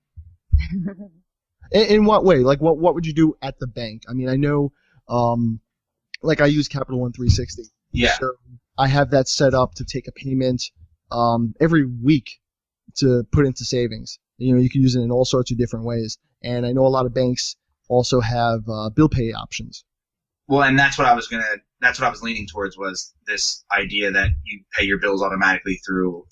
B: In what way? Like, what would you do at the bank? I mean, I know Like I use Capital One 360.
C: Yeah.
B: So I have that set up to take a payment every week to put into savings. You know, you can use it in all sorts of different ways. And I know a lot of banks also have bill pay options.
C: Well, and that's what I was leaning towards, was this idea that you pay your bills automatically through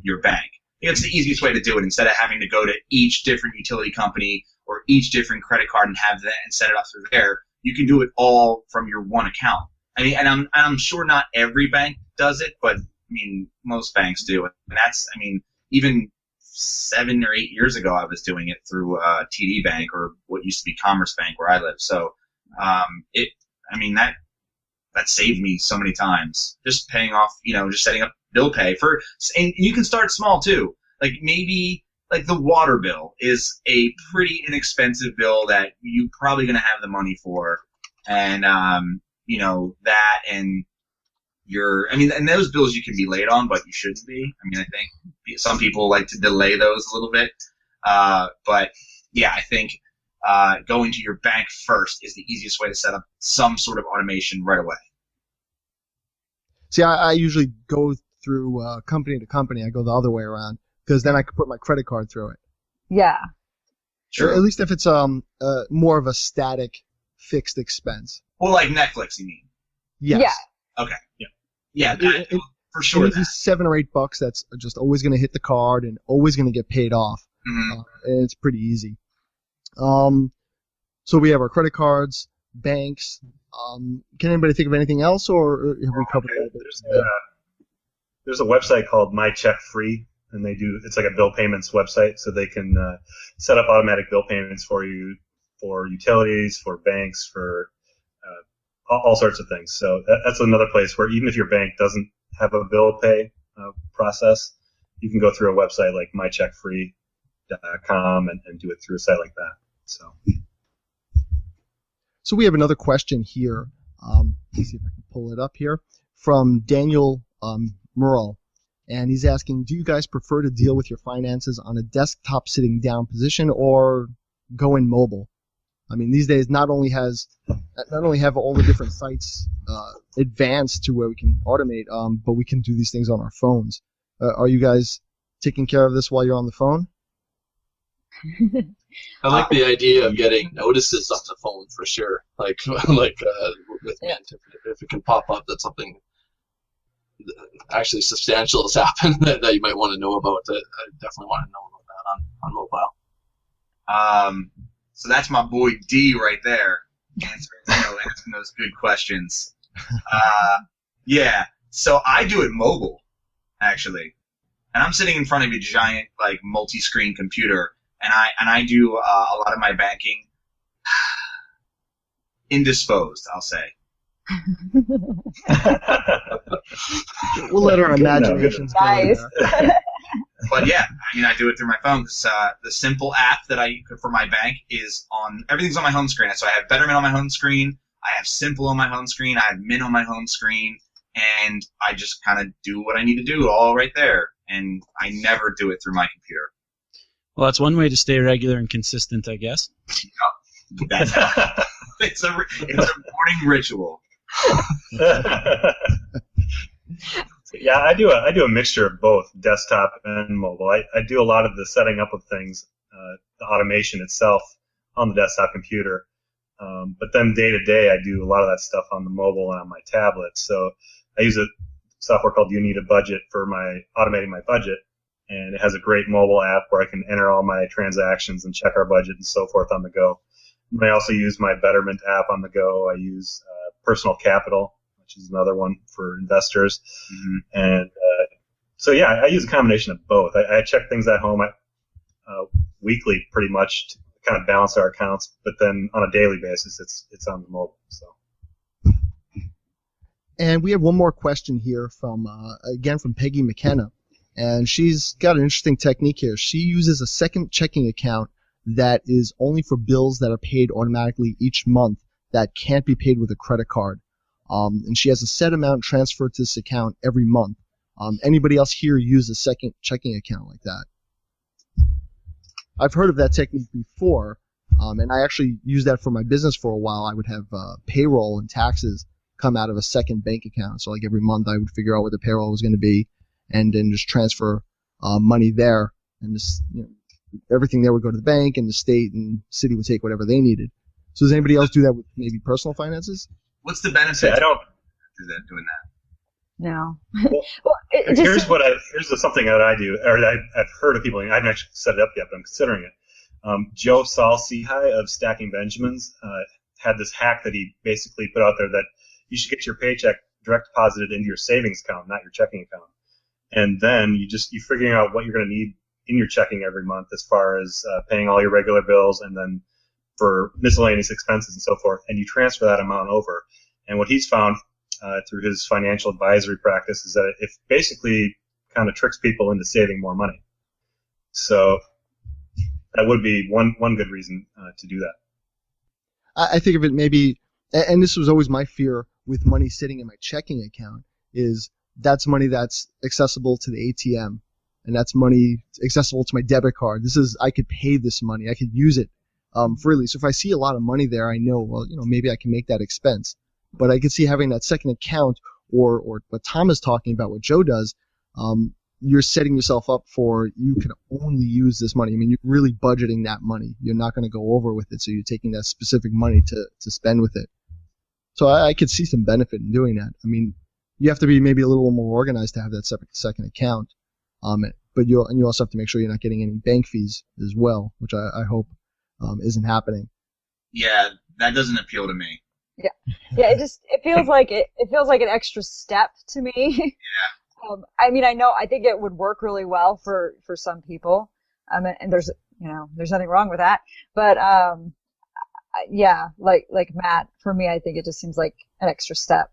C: your bank. It's the easiest way to do it, instead of having to go to each different utility company or each different credit card and have that and set it up through there. You can do it all from your one account. I mean, and I'm sure not every bank does it, but I mean, most banks do it. And that's, I mean, even 7 or 8 years ago, I was doing it through TD Bank, or what used to be Commerce Bank where I live. So, that saved me so many times, just paying off, just setting up bill pay and you can start small too. Like maybe like the water bill is a pretty inexpensive bill that you're probably going to have the money for. And, that and and those bills you can be late on, but you shouldn't be. I mean, I think some people like to delay those a little bit. But yeah, I think going to your bank first is the easiest way to set up some sort of automation right away.
B: See, I usually go through company to company. I go the other way around, because then I can put my credit card through it.
E: Yeah.
C: Sure.
B: Or at least if it's more of a static, fixed expense.
C: Well, like Netflix, you mean?
B: Yes.
E: Yeah.
C: Okay. Yeah, for sure.
B: Maybe $7 or $8 that's just always going to hit the card and always going to get paid off.
C: Mm-hmm.
B: And it's pretty easy. So we have our credit cards, banks. Can anybody think of anything else, or have we covered that?
D: There's a website called My Check Free, and it's like a bill payments website, so they can set up automatic bill payments for you, for utilities, for banks, for all sorts of things. So that's another place where even if your bank doesn't have a bill pay process, you can go through a website like mycheckfree.com and do it through a site like that.
B: So we have another question here. Let's see if I can pull it up here, from Daniel Merle. And he's asking, do you guys prefer to deal with your finances on a desktop sitting down position or go in mobile? I mean, these days not only have all the different sites advanced to where we can automate, but we can do these things on our phones. Are you guys taking care of this while you're on the phone?
F: I like the idea of getting notices on the phone for sure. Like with Mint, if it can pop up that something actually substantial has happened that you might want to know about, I definitely want to know about that on mobile.
C: So that's my boy D right there, asking those good questions. Yeah. So I do it mobile, actually, and I'm sitting in front of a giant multi-screen computer. And I do a lot of my banking indisposed, I'll say.
B: We'll let our imaginations go
E: Nice.
B: there.
C: But yeah, I do it through my phone, because the simple app that I use for my bank everything's on my home screen. So I have Betterment on my home screen, I have Simple on my home screen, I have Mint on my home screen, and I just kind of do what I need to do all right there. And I never do it through my computer.
G: Well, that's one way to stay regular and consistent, I guess.
C: That's how. It's a morning ritual.
D: Yeah, I do a mixture of both desktop and mobile. I do a lot of the setting up of things, the automation itself on the desktop computer. But then day to day, I do a lot of that stuff on the mobile and on my tablet. So I use a software called You Need a Budget for automating my budget. And it has a great mobile app where I can enter all my transactions and check our budget and so forth on the go. And I also use my Betterment app on the go. I use Personal Capital, which is another one for investors. Mm-hmm. And so, yeah, I use a combination of both. I check things at home weekly pretty much to kind of balance our accounts. But then on a daily basis, it's on the mobile. So.
B: And we have one more question here from Peggy McKenna. And she's got an interesting technique here. She uses a second checking account that is only for bills that are paid automatically each month that can't be paid with a credit card. And she has a set amount transferred to this account every month. Anybody else here use a second checking account like that? I've heard of that technique before, And I actually used that for my business for a while. I would have payroll and taxes come out of a second bank account. So like every month I would figure out what the payroll was going to be and then just transfer money there. And this, everything there would go to the bank, and the state and city would take whatever they needed. So does anybody else do that with maybe personal finances?
C: What's the benefit?
D: I don't.
C: Doing that.
E: No.
D: Well, here's something that I do, or that I've heard of people. I haven't actually set it up yet, but I'm considering it. Joe Saul-Sehy of Stacking Benjamins had this hack that he basically put out there that you should get your paycheck direct deposited into your savings account, not your checking account. And then you're figuring out what you're going to need in your checking every month as far as paying all your regular bills and then for miscellaneous expenses and so forth, and you transfer that amount over. And what he's found through his financial advisory practice is that it basically kind of tricks people into saving more money. So that would be one good reason to do that.
B: I think of it maybe, and this was always my fear with money sitting in my checking account, is that's money that's accessible to the ATM, and that's money accessible to my debit card. I could pay this money. I could use it freely. So if I see a lot of money there, I know, well, maybe I can make that expense. But I could see having that second account, or what Tom is talking about, what Joe does, you're setting yourself up for, you can only use this money. I mean, you're really budgeting that money. You're not going to go over with it, so you're taking that specific money to spend with it. So I could see some benefit in doing that. I mean, you have to be maybe a little more organized to have that second account, but you also have to make sure you're not getting any bank fees as well, which I hope isn't happening.
C: Yeah, that doesn't appeal to me.
E: Yeah. It feels like an extra step to me.
C: Yeah.
E: I mean, I think it would work really well for some people. And there's nothing wrong with that. But, yeah, like Matt, for me, I think it just seems like an extra step.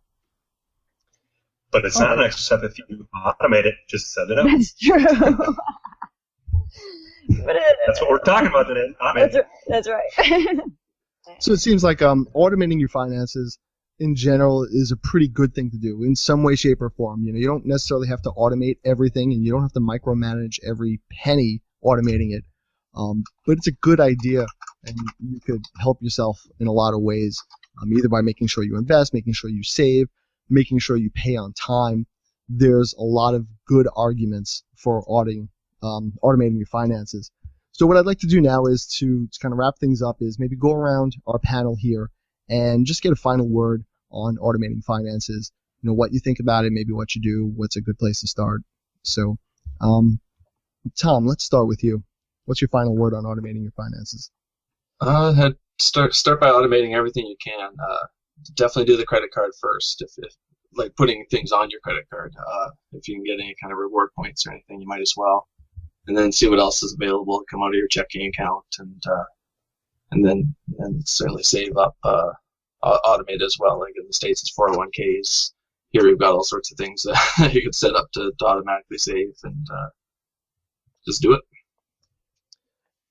D: But it's not an extra step if you automate it. Just set it up.
E: That's true.
D: That's what we're talking about today.
E: That's right.
B: So it seems like automating your finances in general is a pretty good thing to do in some way, shape, or form. You don't necessarily have to automate everything, and you don't have to micromanage every penny automating it. But it's a good idea, and you could help yourself in a lot of ways, either by making sure you invest, making sure you save, making sure you pay on time. There's a lot of good arguments for automating your finances. So what I'd like to do now is to kind of wrap things up, is maybe go around our panel here and just get a final word on automating finances. What you think about it, maybe what you do, what's a good place to start. So, Tom, let's start with you. What's your final word on automating your finances?
F: Start by automating everything you can. Definitely do the credit card first. If like putting things on your credit card, if you can get any kind of reward points or anything, you might as well. And then see what else is available. Come out of your checking account, and then certainly save up, automate as well. Like in the States, it's 401ks. Here we've got all sorts of things that you can set up to automatically save, and just do it.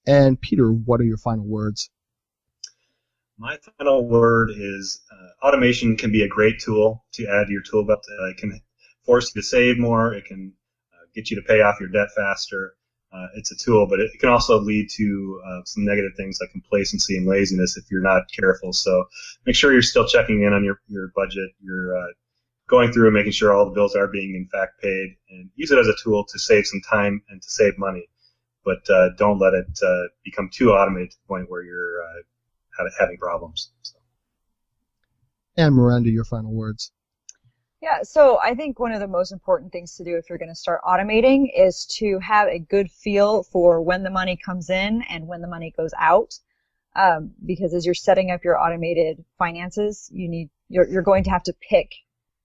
B: And Peter, what are your final words?
D: My final word is automation can be a great tool to add to your tool belt. It can force you to save more. It can get you to pay off your debt faster. It's a tool, but it can also lead to some negative things like complacency and laziness if you're not careful. So make sure you're still checking in on your budget. You're going through and making sure all the bills are being in fact paid, and use it as a tool to save some time and to save money. But don't let it become too automated to the point where you're having problems. So.
B: And Miranda, your final words.
E: Yeah, so I think one of the most important things to do if you're going to start automating is to have a good feel for when the money comes in and when the money goes out. Because as you're setting up your automated finances, you're going to have to pick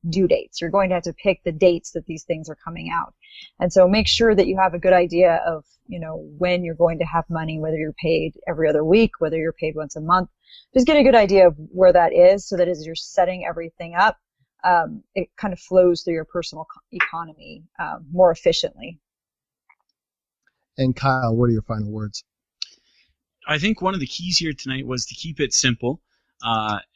E: due dates. You're going to have to pick the dates that these things are coming out. And so make sure that you have a good idea of, when you're going to have money, whether you're paid every other week, whether you're paid once a month. Just get a good idea of where that is, so that as you're setting everything up, it kind of flows through your personal economy more efficiently.
B: And Kyle, what are your final words?
G: I think one of the keys here tonight was to keep it simple,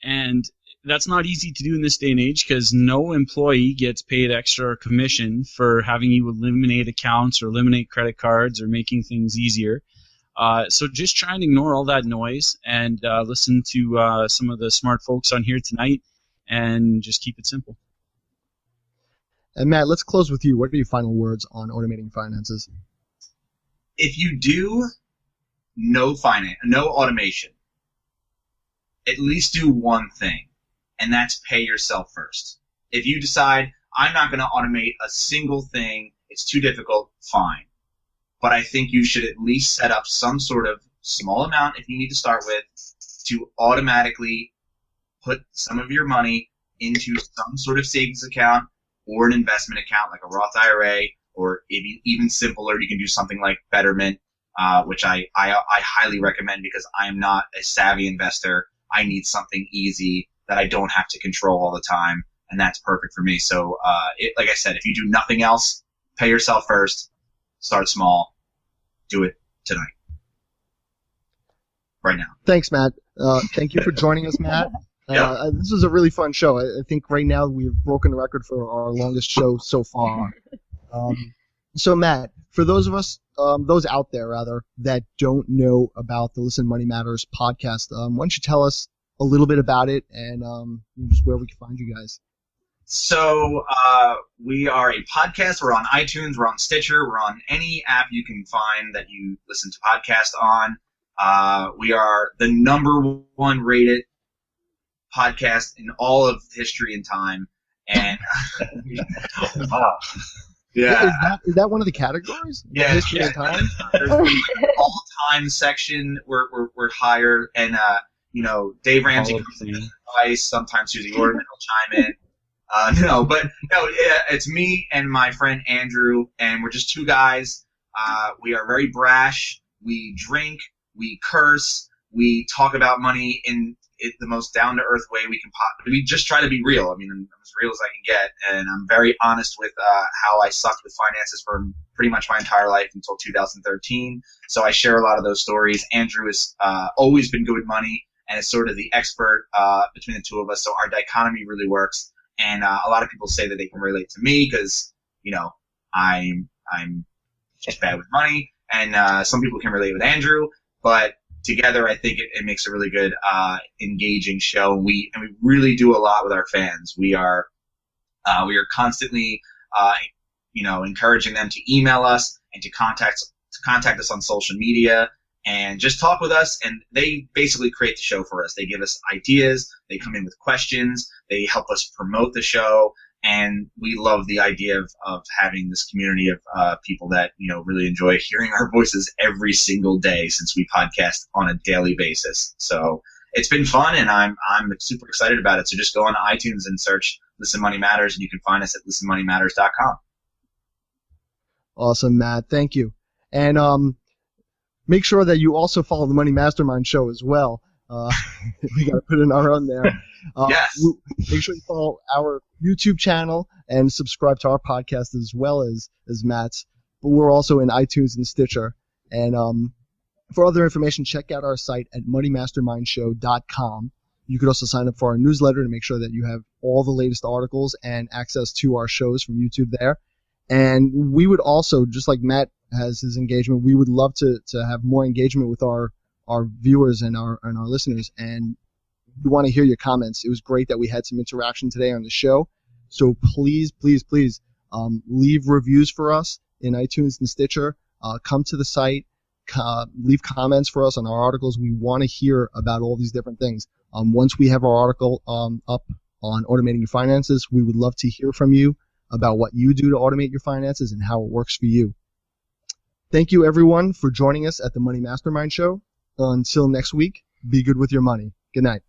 G: and that's not easy to do in this day and age, because no employee gets paid extra commission for having you eliminate accounts or eliminate credit cards or making things easier. So just try and ignore all that noise and listen to some of the smart folks on here tonight, and just keep it simple.
B: And Matt, let's close with you. What are your final words on automating finances?
C: If you do no automation, at least do one thing, and that's pay yourself first. If you decide, I'm not going to automate a single thing, it's too difficult, fine. But I think you should at least set up some sort of small amount, if you need to start with, to automatically put some of your money into some sort of savings account or an investment account like a Roth IRA, or even simpler, you can do something like Betterment, which I highly recommend because I'm not a savvy investor. I need something easy that I don't have to control all the time, and that's perfect for me. So, like I said, if you do nothing else, pay yourself first, start small, do it tonight, right now.
B: Thanks, Matt. Thank you for joining us, Matt. This was a really fun show. I think right now we've broken the record for our longest show so far. So, Matt, for those out there that don't know about the Listen Money Matters podcast, why don't you tell us a little bit about it and just where we can find you guys?
C: So we are a podcast. We're on iTunes. We're on Stitcher. We're on any app you can find that you listen to podcasts on. We are the #1 rated podcast in all of history and time. And
D: Wow.
C: yeah,
B: Is that one of the categories?
C: Yeah,
B: History and time?
C: There's the all-time section. We're higher, and Dave Ramsey comes in twice. Sometimes Susie Orman will chime in. It's me and my friend Andrew, and we're just two guys. We are very brash. We drink. We curse. We talk about money in the most down-to-earth way we can possibly. We just try to be real. I mean, I'm as real as I can get, and I'm very honest with how I sucked with finances for pretty much my entire life until 2013. So I share a lot of those stories. Andrew has always been good with money and is sort of the expert between the two of us. So our dichotomy really works. And a lot of people say that they can relate to me because, I'm just bad with money. And some people can relate with Andrew. But together, I think it makes a really good, engaging show. And we really do a lot with our fans. We are constantly, encouraging them to email us and to contact us on social media and just talk with us. And they basically create the show for us. They give us ideas. They come in with questions. They help us promote the show. And we love the idea of having this community of people that, really enjoy hearing our voices every single day since we podcast on a daily basis. So it's been fun, and I'm super excited about it. So just go on iTunes and search Listen Money Matters, and you can find us at listenmoneymatters.com.
B: Awesome, Matt. Thank you. And make sure that you also follow the Money Mastermind show as well. We got to put in our own there.
C: Yes.
B: Make sure you follow our YouTube channel and subscribe to our podcast as well as Matt's. But we're also in iTunes and Stitcher. And for other information, check out our site at moneymastermindshow.com. You could also sign up for our newsletter to make sure that you have all the latest articles and access to our shows from YouTube there. And we would also, just like Matt has his engagement, we would love to have more engagement with our viewers and our listeners. And we want to hear your comments. It was great that we had some interaction today on the show. So please, please, please leave reviews for us in iTunes and Stitcher. Come to the site. Leave comments for us on our articles. We want to hear about all these different things. Once we have our article up on automating your finances, we would love to hear from you about what you do to automate your finances and how it works for you. Thank you, everyone, for joining us at the Money Mastermind Show. Until next week, be good with your money. Good night.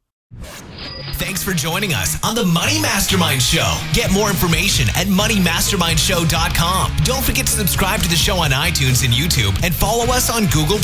A: Thanks for joining us on the Money Mastermind Show. Get more information at moneymastermindshow.com. Don't forget to subscribe to the show on iTunes and YouTube and follow us on Google+.